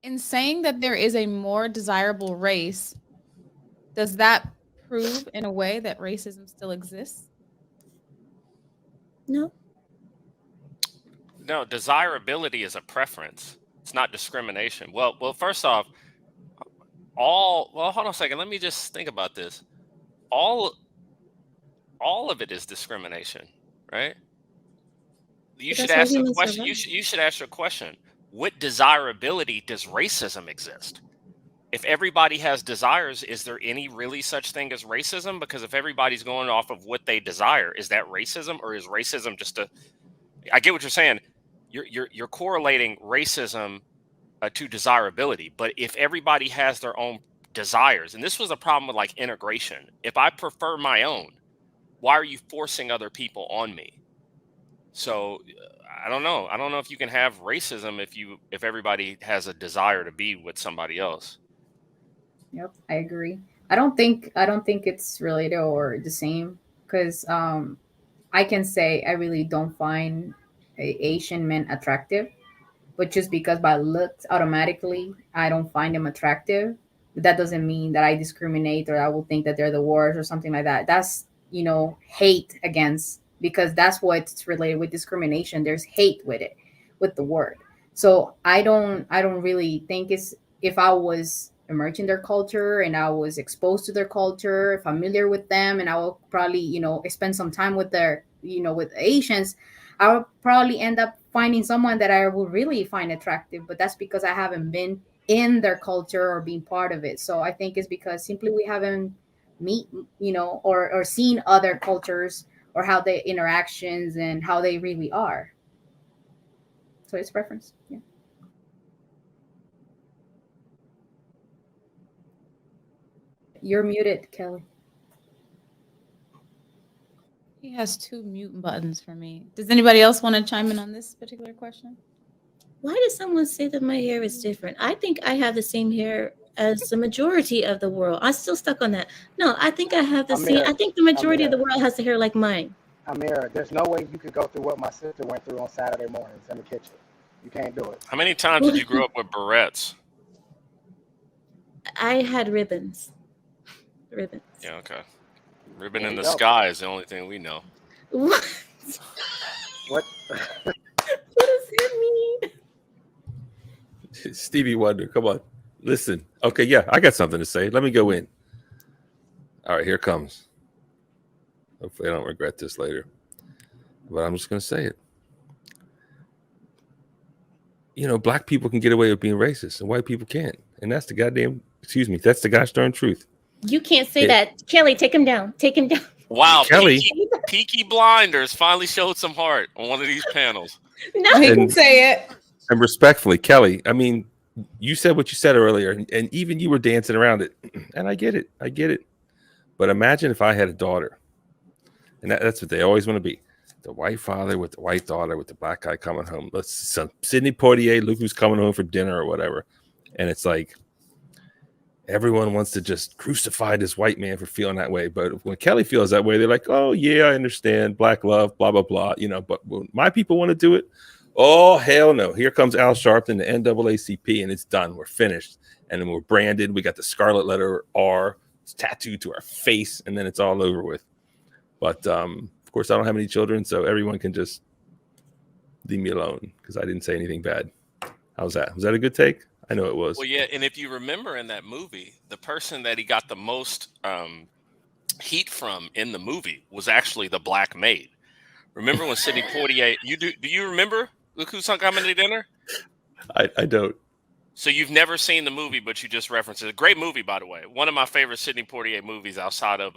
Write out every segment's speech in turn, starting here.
In saying that there is a more desirable race, does that prove in a way that racism still exists? No, No, desirability is a preference. It's not discrimination. Well, first off, hold on a second. Let me just think about this. All all of it is discrimination, right? You but should that's how ask the humans question. survive. You should ask your question. What desirability does racism exist? If everybody has desires, is there any really such thing as racism? Because if everybody's going off of what they desire, is that racism, or is racism just a? I get what you're saying. You're correlating racism to desirability, but if everybody has their own desires, and this was a problem with like integration. If I prefer my own, why are you forcing other people on me? So I don't know. I don't know if you can have racism if everybody has a desire to be with somebody else. Yep, I agree. I don't think it's related or the same because I can say I really don't find Asian men attractive, but just because by looks automatically I don't find them attractive, that doesn't mean that I discriminate or I will think that they're the worst or something like that. That's hate against, because that's what's related with discrimination. There's hate with it, with the word. So I don't really think it's, if I was immersed in their culture and I was exposed to their culture, familiar with them, and I will probably spend some time with their with Asians, I would probably end up finding someone that I would really find attractive, but that's because I haven't been in their culture or being part of it. So I think it's because simply we haven't meet, or seen other cultures or how they interactions and how they really are. So it's preference. Yeah. You're muted, Kelly. He has two mute buttons for me. Does anybody else want to chime in on this particular question? Why does someone say that my hair is different? I think I have the same hair as the majority of the world. I'm still stuck on that. No, I think I have the same. Amir, I think the majority of the Amir, world has the hair like mine. Amir, there's no way you could go through what my sister went through on Saturday mornings in the kitchen. You can't do it. How many times did you grow up with barrettes? I had ribbons. Ribbons. Yeah, okay. Ribbon There in you the go. sky is the only thing we know. What? What? What does it mean? Stevie Wonder, come on. Listen. Okay, yeah, I got something to say. Let me go in. All right, here comes. Hopefully I don't regret this later. But I'm just going to say it. Black people can get away with being racist and white people can't. And that's that's the gosh darn truth. You can't say Yeah. that. Kelly, take him down. Take him down. Wow, Kelly. Peaky Blinders finally showed some heart on one of these panels. No. He can And- say it. And respectfully, Kelly, I mean, you said what you said earlier, and even you were dancing around it. And I get it. But imagine if I had a daughter. And that's what they always want to be. The white father with the white daughter with the black guy coming home. Sidney Poitier, look who's coming home for dinner or whatever. And it's like everyone wants to just crucify this white man for feeling that way. But when Kelly feels that way, they're like, oh, yeah, I understand. Black love, blah, blah, blah. But when my people want to do it, oh, hell no. Here comes Al Sharpton, the NAACP, and it's done. We're finished. And then we're branded. We got the scarlet letter R. It's tattooed to our face, and then it's all over with. But, of course, I don't have any children, so everyone can just leave me alone because I didn't say anything bad. How's that? Was that a good take? I know it was. Well, yeah, and if you remember in that movie, the person that he got the most heat from in the movie was actually the black maid. Remember when Sidney Poitier? Do you remember? Look who's coming to dinner. I don't. So you've never seen the movie, but you just referenced it. A great movie, by the way. One of my favorite Sidney Poitier movies outside of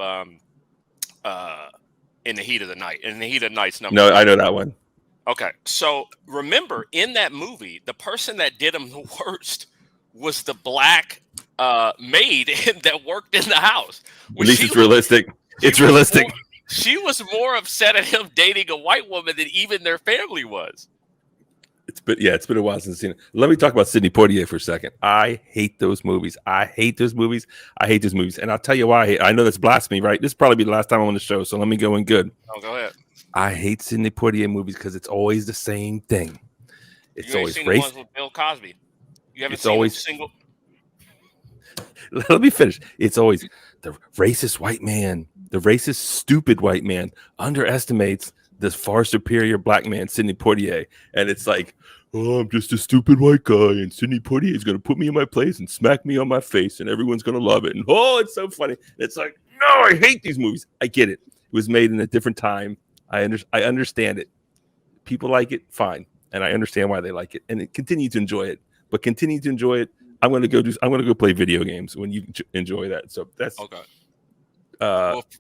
In the Heat of the Night. In the Heat of the Night's number. No, I know that one. Okay, so remember in that movie, the person that did him the worst was the black maid that worked in the house. At least it's realistic. It's realistic. She was more upset at him dating a white woman than even their family was. It's been a while since I've seen it. Let me talk about Sidney Poitier for a second. I hate those movies. And I'll tell you why I hate. I know that's blasphemy, right? This will probably be the last time I'm on the show, so let me go in good. Oh, go ahead. I hate Sidney Poitier movies because it's always the same thing. It's You ain't always seen the race. ones with Bill Cosby. You haven't It's seen always- a single. Let me finish. It's always the racist white man, the racist stupid white man underestimates this far superior black man, Sidney Poitier, and it's like, oh, I'm just a stupid white guy, and Sidney Poitier is gonna put me in my place and smack me on my face, and everyone's gonna love it. And oh, it's so funny. It's like, no, I hate these movies. I get it. It was made in a different time. I understand it. People like it, fine, and I understand why they like it, and continue to enjoy it. But continue to enjoy it. I'm gonna go play video games when you enjoy that. So that's Okay.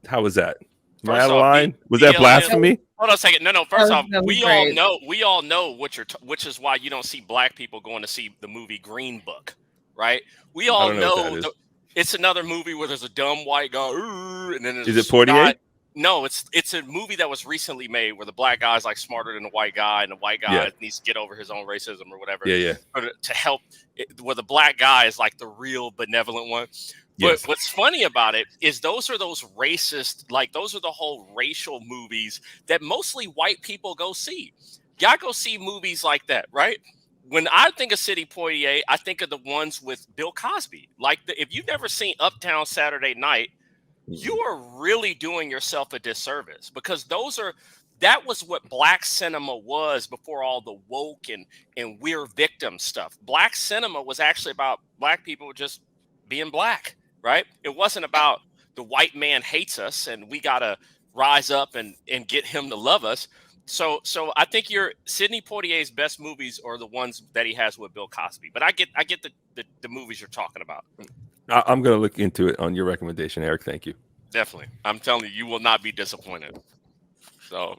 how was that? Am I First out of off, line? Was that BLM blasphemy? Hold on a second. No. First off, that was we great. all know what which is why you don't see black people going to see the movie Green Book, right? We all don't know what that know is. it's another movie where there's a dumb white guy, and then there's Is a it Poitier? No, it's a movie that was recently made where the black guy's like smarter than the white guy, and the white guy Yeah. needs to get over his own racism or whatever. Yeah. Or to help, where the black guy is like the real benevolent one. Yes. But what's funny about it is those are those racist, like those are the whole racial movies that mostly white people go see. Y'all go see movies like that, right? When I think of Sidney Poitier, I think of the ones with Bill Cosby. Like if you've never seen Uptown Saturday Night, you are really doing yourself a disservice, because that was what black cinema was before all the woke and we're victim stuff. Black cinema was actually about black people just being black, right? It wasn't about the white man hates us and we gotta rise up and get him to love us. So I think Sidney Poitier's best movies are the ones that he has with Bill Cosby. But I get the movies you're talking about. I'm gonna look into it on your recommendation, Eric. Thank you. Definitely. I'm telling you, you will not be disappointed. So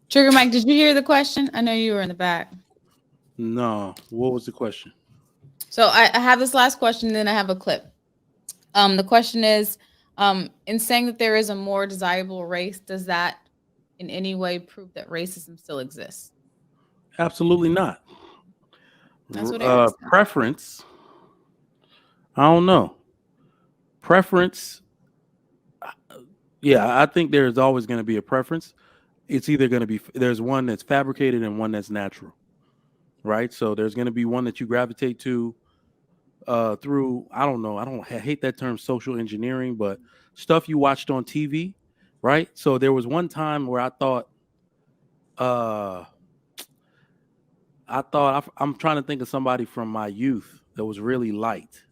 Trigger Mike, did you hear the question? I know you were in the back. No. What was the question? So I have this last question, then I have a clip. The question is, in saying that there is a more desirable race, does that in any way prove that racism still exists? Absolutely not. That's what Eric said. Preference. I don't know. Preference. Yeah, I think there's always going to be a preference. It's either going to be, there's one that's fabricated and one that's natural, right? So there's going to be one that you gravitate to through, I don't know, I hate that term, social engineering, but stuff you watched on TV, right? So there was one time where I'm trying to think of somebody from my youth that was really light,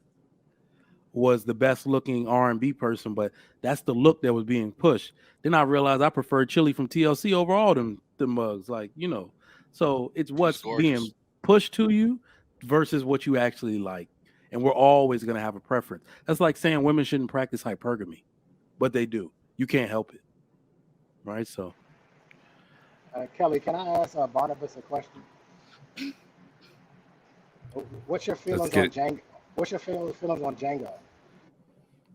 was the best looking R&B person, but that's the look that was being pushed. Then I realized I preferred Chili from TLC over all them mugs, like, you know. So it's what's being pushed to you versus what you actually like. And we're always going to have a preference. That's like saying women shouldn't practice hypergamy, but they do. You can't help it. Right? So Kelly, can I ask Barnabas a question? What's your feelings on Django? What's your feelings on Django?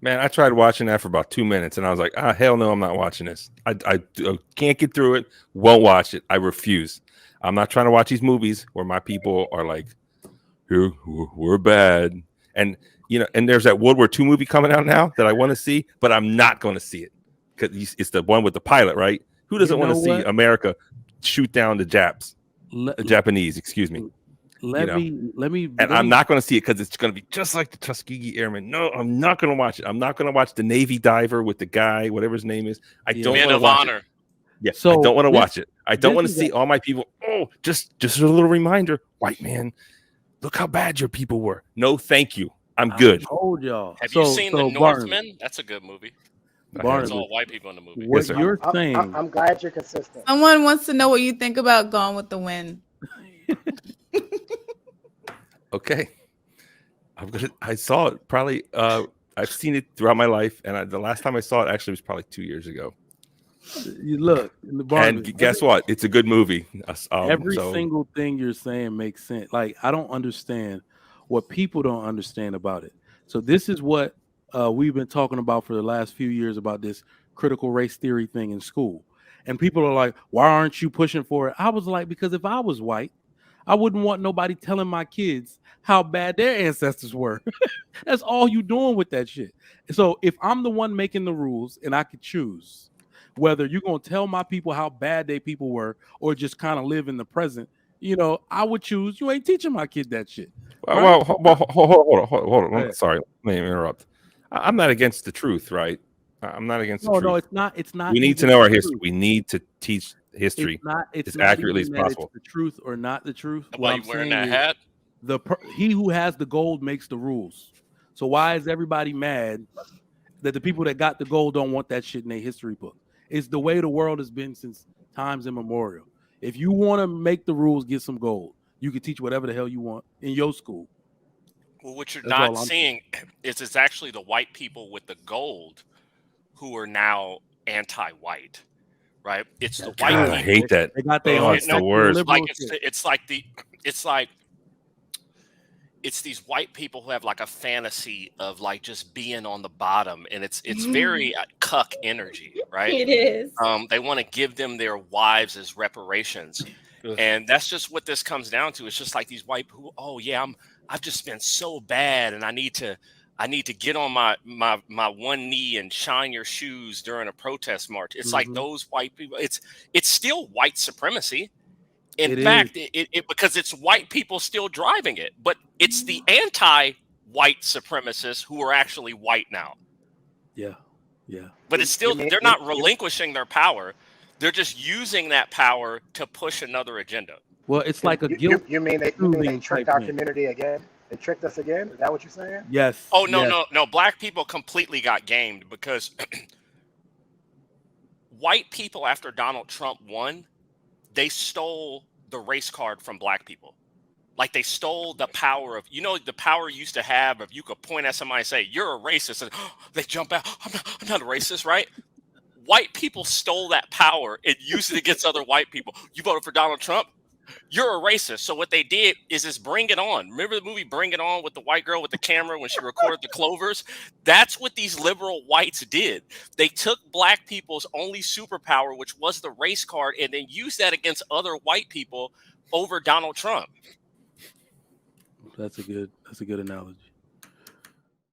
Man, I tried watching that for about 2 minutes, and I was like, hell no, I'm not watching this. I can't get through it. Won't watch it. I refuse. I'm not trying to watch these movies where my people are like, we're bad. And, you know, and there's that World War II movie coming out now that I want to see, but I'm not going to see it because it's the one with the pilot, right? Who doesn't want to see America shoot down the Japanese, excuse me. Let me. And I'm not going to see it because it's going to be just like the Tuskegee Airmen. No, I'm not going to watch it. I'm not going to watch the Navy diver with the guy, whatever his name is. I don't want to watch it. Yeah, so I don't want to watch it. I don't want to see all my people. Oh, just a little reminder, white man. Look how bad your people were. No, thank you. I'm good. I told y'all. Have you seen The Northman? That's a good movie. It's all white people in the movie. What you're saying? I'm glad you're consistent. Someone wants to know what you think about Gone with the Wind. Okay, I saw it probably. I've seen it throughout my life, and the last time I saw it actually was probably 2 years ago. You look, and guess what? It's a good movie. Every single thing you're saying makes sense. Like, I don't understand what people don't understand about it. So this is what we've been talking about for the last few years about this critical race theory thing in school. And people are like, why aren't you pushing for it? I was like, because if I was white, I wouldn't want nobody telling my kids how bad their ancestors were. That's all you doing with that shit. So if I'm the one making the rules and I could choose whether you're going to tell my people how bad they people were or just kind of live in the present, you know, I would choose. You ain't teaching my kid that shit. Well, hold on. Right. Sorry, let me interrupt. I'm not against the truth, right? I'm not against the truth. No, it's not. It's not. We need to know our history. We need to teach history It's as not accurately as even that possible. it's the truth or not the truth. Why you wearing that hat? He who has the gold makes the rules. So why is everybody mad that the people that got the gold don't want that shit in their history book? It's the way the world has been since times immemorial. If you want to make the rules, get some gold. You can teach whatever the hell you want in your school. Well, what you're That's all not I'm seeing is it's actually the white people with the gold who are now anti-white, right? It's the white God, people. I hate that. They got their Oh, own it's the worst. Like it's these white people who have like a fantasy of like just being on the bottom, and it's very cuck energy, right? It is. They want to give them their wives as reparations, and that's just what this comes down to. It's just like these white people. Oh yeah, I've just been so bad, and I need to get on my one knee and shine your shoes during a protest march. It's like those white people. It's still white supremacy. In fact, it because it's white people still driving it, but it's the anti-white supremacists who are actually white now. Yeah. But it's still they're not relinquishing their power. They're just using that power to push another agenda. Well, it's like a guilt. You mean they tricked our community again? They tricked us again? Is that what you're saying? Yes. Oh no! Black people completely got gamed because white people after Donald Trump won, they stole the race card from black people. Like they stole the power of, the power you used to have if you could point at somebody and say, you're a racist. And they jump out. I'm not a racist, right? White people stole that power and used it against other white people. You voted for Donald Trump? You're a racist. So what they did is Bring It On. Remember the movie Bring It On with the white girl with the camera when she recorded the clovers? That's what these liberal whites did. They took black people's only superpower, which was the race card, and then used that against other white people over Donald Trump. That's a good analogy.